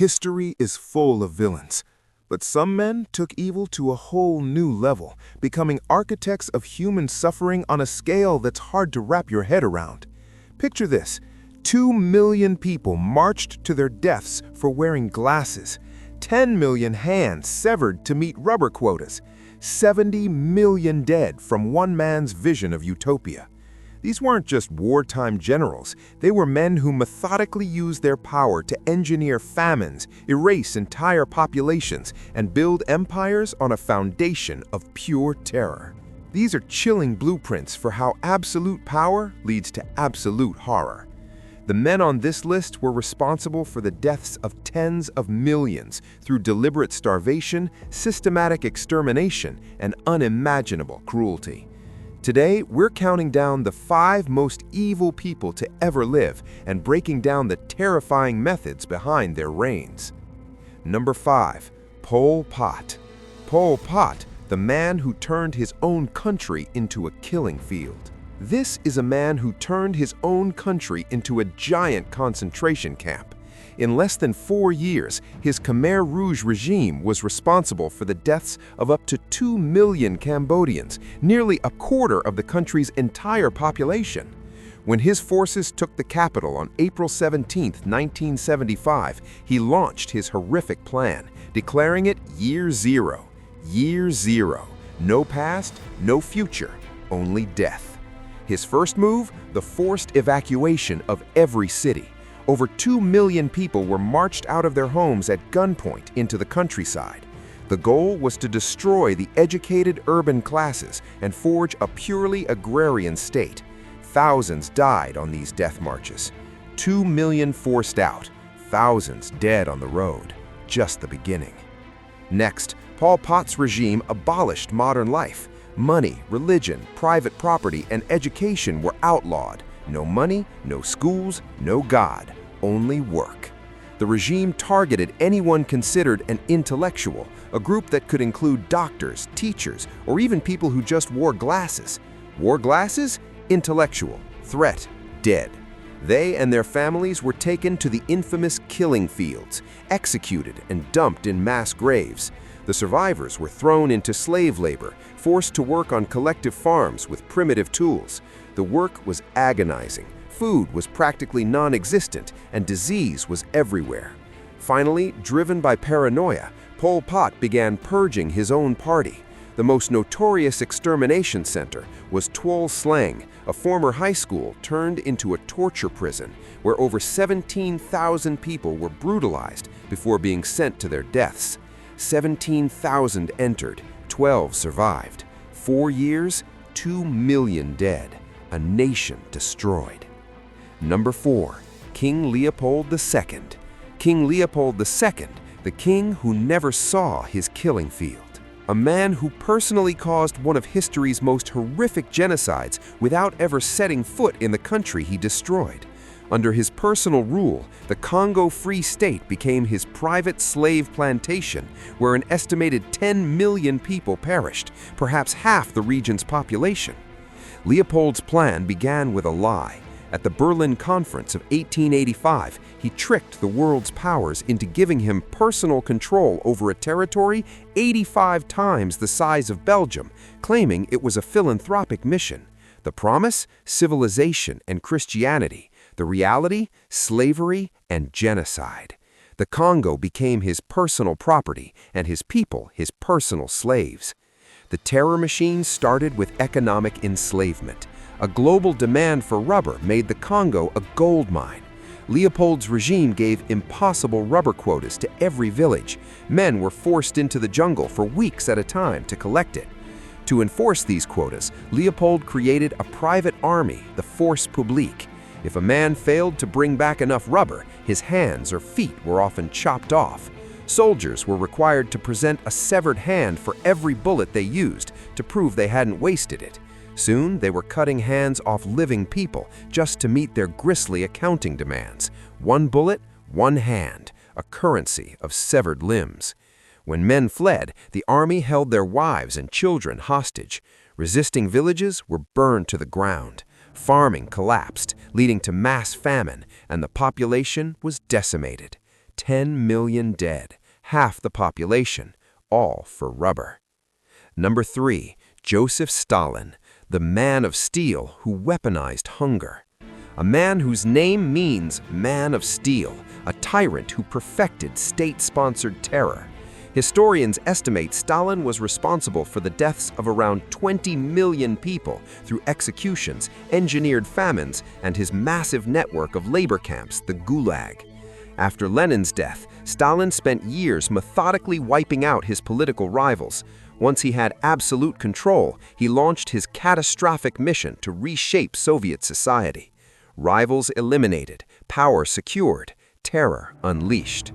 History is full of villains, but some men took evil to a whole new level, becoming architects of human suffering on a scale that's hard to wrap your head around. Picture this: 2 million people marched to their deaths for wearing glasses, 10 million hands severed to meet rubber quotas, 70 million dead from one man's vision of utopia. These weren't just wartime generals, they were men who methodically used their power to engineer famines, erase entire populations, and build empires on a foundation of pure terror. These are chilling blueprints for how absolute power leads to absolute horror. The men on this list were responsible for the deaths of tens of millions through deliberate starvation, systematic extermination, and unimaginable cruelty. Today, we're counting down the 5 most evil people to ever live and breaking down the terrifying methods behind their reigns. Number 5. Pol Pot. Pol Pot, the man who turned his own country into a killing field. This is a man who turned his own country into a giant concentration camp. In less than 4 years, his Khmer Rouge regime was responsible for the deaths of up to 2 million Cambodians, nearly a quarter of the country's entire population. When his forces took the capital on April 17, 1975, he launched his horrific plan, declaring it Year Zero. Year Zero. No past, no future, only death. His first move, the forced evacuation of every city. Over 2 million people were marched out of their homes at gunpoint into the countryside. The goal was to destroy the educated urban classes and forge a purely agrarian state. Thousands died on these death marches. 2 million forced out, thousands dead on the road. Just the beginning. Next, Pol Pot's regime abolished modern life. Money, religion, private property, and education were outlawed. No money, no schools, no God, only work. The regime targeted anyone considered an intellectual, a group that could include doctors, teachers, or even people who just wore glasses. Wore glasses? Intellectual. Threat. Dead. They and their families were taken to the infamous killing fields, executed and dumped in mass graves. The survivors were thrown into slave labor, forced to work on collective farms with primitive tools. The work was agonizing, food was practically non-existent, and disease was everywhere. Finally, driven by paranoia, Pol Pot began purging his own party. The most notorious extermination center was Tuol Sleng, a former high school turned into a torture prison where over 17,000 people were brutalized before being sent to their deaths. 17,000 entered, 12 survived. 4 years, 2 million dead. A nation destroyed. Number 4. King Leopold II. King Leopold II, the king who never saw his killing field. A man who personally caused one of history's most horrific genocides without ever setting foot in the country he destroyed. Under his personal rule, the Congo Free State became his private slave plantation, where an estimated 10 million people perished, perhaps half the region's population. Leopold's plan began with a lie. At the Berlin Conference of 1885, he tricked the world's powers into giving him personal control over a territory 85 times the size of Belgium, claiming it was a philanthropic mission. The promise? Civilization and Christianity. The reality? Slavery and genocide. The Congo became his personal property, and his people his personal slaves. The terror machine started with economic enslavement. A global demand for rubber made the Congo a gold mine. Leopold's regime gave impossible rubber quotas to every village. Men were forced into the jungle for weeks at a time to collect it. To enforce these quotas, Leopold created a private army, the Force Publique. If a man failed to bring back enough rubber, his hands or feet were often chopped off. Soldiers were required to present a severed hand for every bullet they used to prove they hadn't wasted it. Soon, they were cutting hands off living people just to meet their grisly accounting demands. 1 bullet, 1 hand, a currency of severed limbs. When men fled, the army held their wives and children hostage. Resisting villages were burned to the ground. Farming collapsed, leading to mass famine, and the population was decimated. 10 million dead, half the population, all for rubber. Number 3. Joseph Stalin, the man of steel who weaponized hunger. A man whose name means man of steel, a tyrant who perfected state-sponsored terror. Historians estimate Stalin was responsible for the deaths of around 20 million people through executions, engineered famines, and his massive network of labor camps, the Gulag. After Lenin's death, Stalin spent years methodically wiping out his political rivals. Once he had absolute control, he launched his catastrophic mission to reshape Soviet society. Rivals eliminated, power secured, terror unleashed.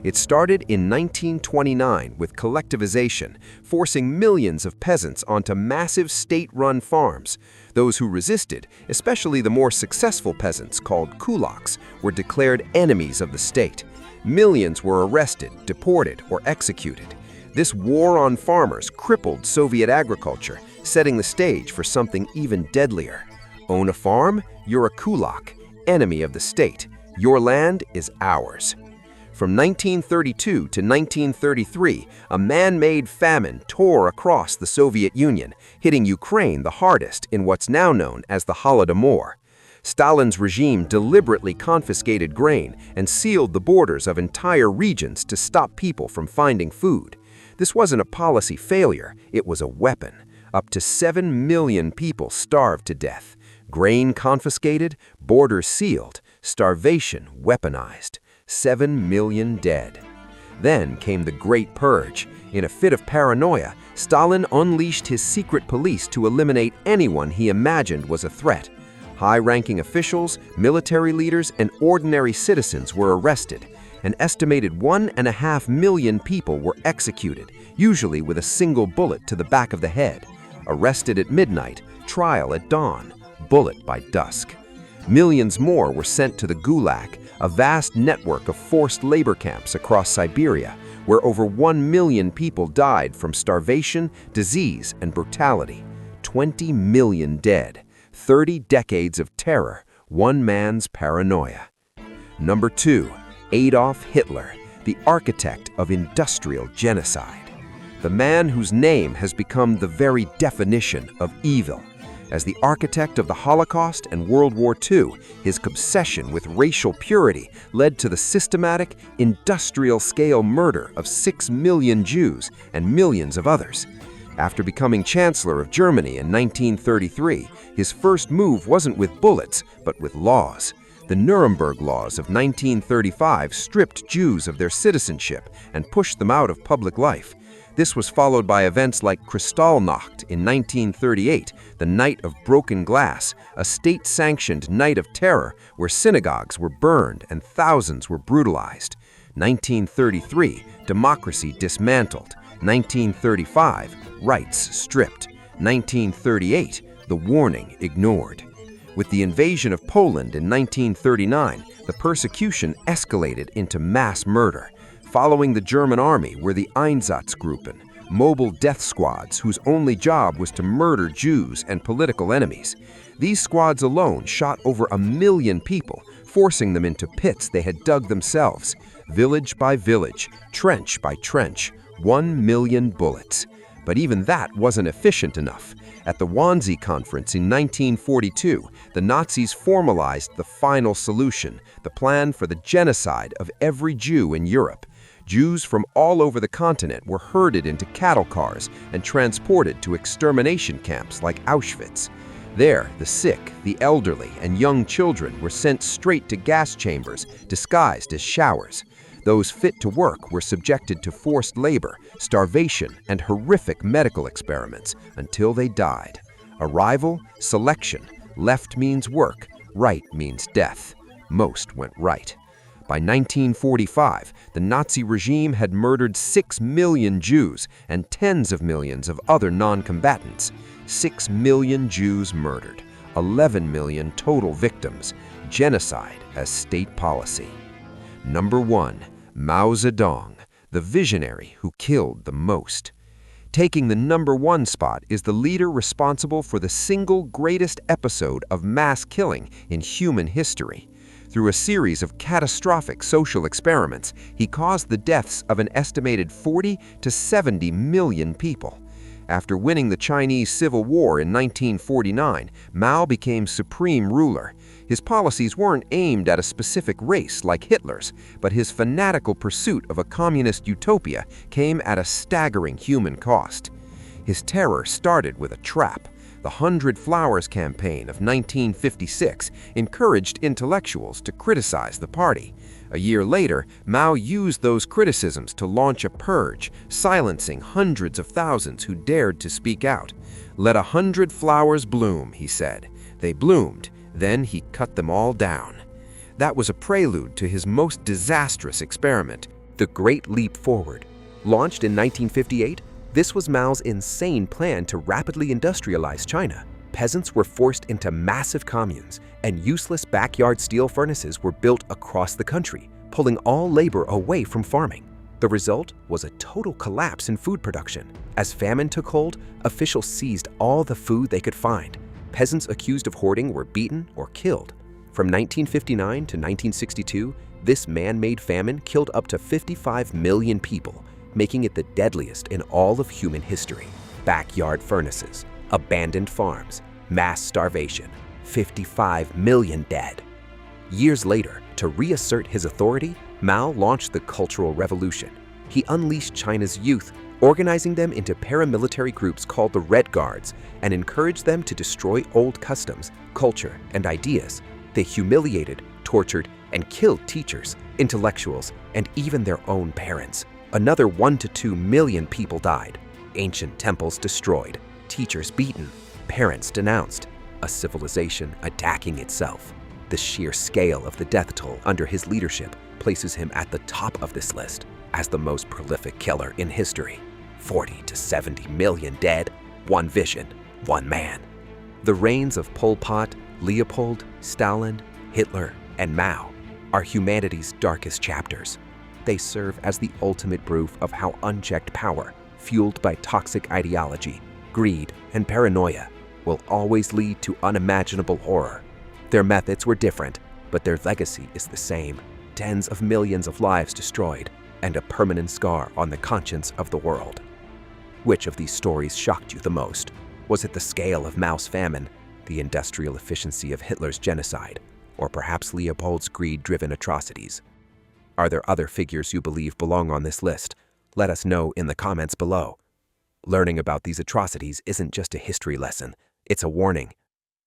It started in 1929 with collectivization, forcing millions of peasants onto massive state-run farms. Those who resisted, especially the more successful peasants called kulaks, were declared enemies of the state. Millions were arrested, deported, or executed. This war on farmers crippled Soviet agriculture, setting the stage for something even deadlier. Own a farm? You're a kulak, enemy of the state. Your land is ours. From 1932 to 1933, a man-made famine tore across the Soviet Union, hitting Ukraine the hardest in what's now known as the Holodomor. Stalin's regime deliberately confiscated grain and sealed the borders of entire regions to stop people from finding food. This wasn't a policy failure, it was a weapon. Up to 7 million people starved to death. Grain confiscated, borders sealed, starvation weaponized. 7 million dead. Then came the Great Purge. In a fit of paranoia, Stalin unleashed his secret police to eliminate anyone he imagined was a threat. High-ranking officials, military leaders, and ordinary citizens were arrested. An estimated 1.5 million people were executed, usually with a single bullet to the back of the head. Arrested at midnight, trial at dawn, bullet by dusk. Millions more were sent to the Gulag, a vast network of forced labor camps across Siberia, where over 1 million people died from starvation, disease, and brutality. 20 million dead, 30 decades of terror, one man's paranoia. Number 2. Adolf Hitler, the architect of industrial genocide. The man whose name has become the very definition of evil. As the architect of the Holocaust and World War II, his obsession with racial purity led to the systematic, industrial-scale murder of 6 million Jews and millions of others. After becoming Chancellor of Germany in 1933, his first move wasn't with bullets, but with laws. The Nuremberg Laws of 1935 stripped Jews of their citizenship and pushed them out of public life. This was followed by events like Kristallnacht in 1938, the Night of Broken Glass, a state-sanctioned night of terror where synagogues were burned and thousands were brutalized. 1933, democracy dismantled. 1935, rights stripped. 1938, the warning ignored. With the invasion of Poland in 1939, the persecution escalated into mass murder. Following the German army were the Einsatzgruppen, mobile death squads whose only job was to murder Jews and political enemies. These squads alone shot over 1 million people, forcing them into pits they had dug themselves. Village by village, trench by trench, 1 million bullets. But even that wasn't efficient enough. At the Wannsee Conference in 1942, the Nazis formalized the final solution, the plan for the genocide of every Jew in Europe. Jews from all over the continent were herded into cattle cars and transported to extermination camps like Auschwitz. There, the sick, the elderly, and young children were sent straight to gas chambers disguised as showers. Those fit to work were subjected to forced labor, starvation, and horrific medical experiments until they died. Arrival, selection, left means work, right means death. Most went right. By 1945, the Nazi regime had murdered 6 million Jews and tens of millions of other non-combatants. 6 million Jews murdered, 11 million total victims, genocide as state policy. Number 1. Mao Zedong, the visionary who killed the most. Taking the number 1 spot is the leader responsible for the single greatest episode of mass killing in human history. Through a series of catastrophic social experiments, he caused the deaths of an estimated 40 to 70 million people. After winning the Chinese Civil War in 1949, Mao became supreme ruler. His policies weren't aimed at a specific race like Hitler's, but his fanatical pursuit of a communist utopia came at a staggering human cost. His terror started with a trap. The 100 Flowers campaign of 1956 encouraged intellectuals to criticize the party. A year later, Mao used those criticisms to launch a purge, silencing hundreds of thousands who dared to speak out. "Let 100 flowers bloom," he said. They bloomed, then he cut them all down. That was a prelude to his most disastrous experiment, the Great Leap Forward. Launched in 1958, this was Mao's insane plan to rapidly industrialize China. Peasants were forced into massive communes, and useless backyard steel furnaces were built across the country, pulling all labor away from farming. The result was a total collapse in food production. As famine took hold, officials seized all the food they could find. Peasants accused of hoarding were beaten or killed. From 1959 to 1962, this man-made famine killed up to 55 million people, making it the deadliest in all of human history. Backyard furnaces, abandoned farms, mass starvation, 55 million dead. Years later, to reassert his authority, Mao launched the Cultural Revolution. He unleashed China's youth, organizing them into paramilitary groups called the Red Guards, and encouraged them to destroy old customs, culture, and ideas. They humiliated, tortured, and killed teachers, intellectuals, and even their own parents. Another 1 to 2 million people died. Ancient temples destroyed, teachers beaten, parents denounced, a civilization attacking itself. The sheer scale of the death toll under his leadership places him at the top of this list as the most prolific killer in history. 40 to 70 million dead, one vision, one man. The reigns of Pol Pot, Leopold, Stalin, Hitler, and Mao are humanity's darkest chapters. They serve as the ultimate proof of how unchecked power, fueled by toxic ideology, greed, and paranoia, will always lead to unimaginable horror. Their methods were different, but their legacy is the same. Tens of millions of lives destroyed, and a permanent scar on the conscience of the world. Which of these stories shocked you the most? Was it the scale of Mao's famine, the industrial efficiency of Hitler's genocide, or perhaps Leopold's greed-driven atrocities? Are there other figures you believe belong on this list? Let us know in the comments below. Learning about these atrocities isn't just a history lesson, it's a warning.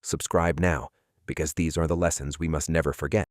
Subscribe now, because these are the lessons we must never forget.